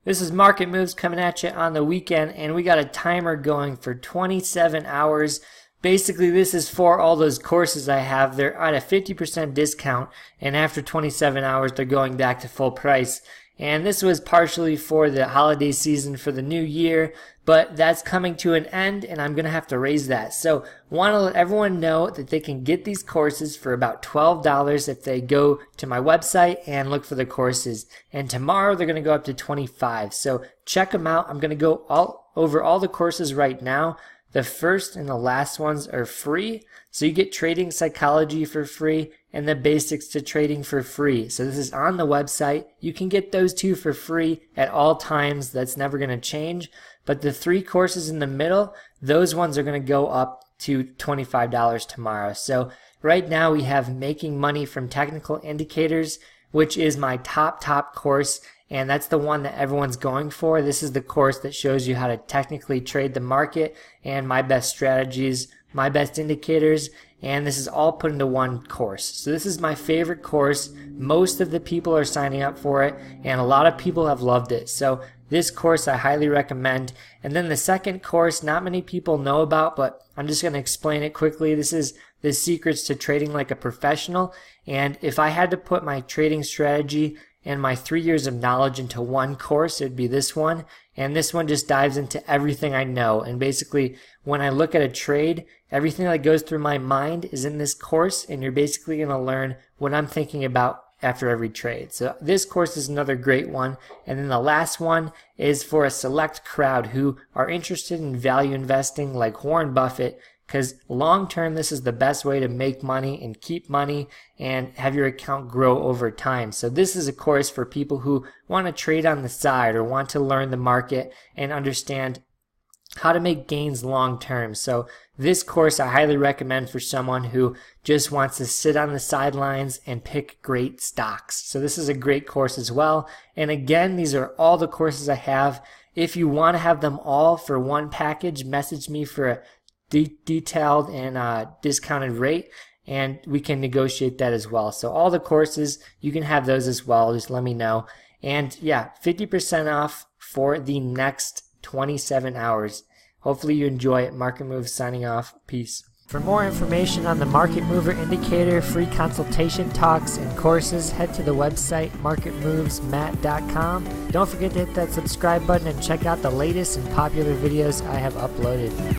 This is Market Moves coming at you on the weekend, and we got a timer going for 27 hours. Basically, this is for all those courses I have. They're at a 50% discount, and after 27 hours, they're going back to full price. And this was partially for the holiday season for the new year, but that's coming to an end, and I'm going to have to raise that. So want to let everyone know that they can get these courses for about $12 if they go to my website and look for the courses. And tomorrow they're going to go up to $25. So check them out. I'm going to go over all the courses right now. The first and the last ones are free. So you get trading psychology for free and the basics to trading for free. So this is on the website. You can get those two for free at all times. That's never going to change. But the three courses in the middle, those ones are going to go up to $25 tomorrow. So right now we have Making Money from Technical Indicators, which is my top course. And that's the one that everyone's going for. This is the course that shows you how to technically trade the market and my best strategies, my best indicators, and this is all put into one course. So this is my favorite course. Most of the people are signing up for it, and a lot of people have loved it. So this course I highly recommend. And then the second course, not many people know about, but I'm just going to explain it quickly. This is the secrets to trading like a professional. And if I had to put my trading strategy and my 3 years of knowledge into one course, it would be this one. And this one just dives into everything I know. And basically, when I look at a trade, everything that goes through my mind is in this course, and you're basically going to learn what I'm thinking about after every trade. So this course is another great one. And then the last one is for a select crowd who are interested in value investing like Warren Buffett, because long term this is the best way to make money and keep money and have your account grow over time. So this is a course for people who want to trade on the side or want to learn the market and understand how to make gains long term. So this course I highly recommend for someone who just wants to sit on the sidelines and pick great stocks. So this is a great course as well. And again, these are all the courses I have. If you want to have them all for one package, message me for a detailed and discounted rate, and we can negotiate that as well. So all the courses, you can have those as well. Just let me know. And yeah, 50% off for the next 27 hours. Hopefully you enjoy it. Market Moves signing off. Peace. For more information on the Market Mover Indicator, free consultation talks, and courses, head to the website marketmovesmatt.com. Don't forget to hit that subscribe button and check out the latest and popular videos I have uploaded.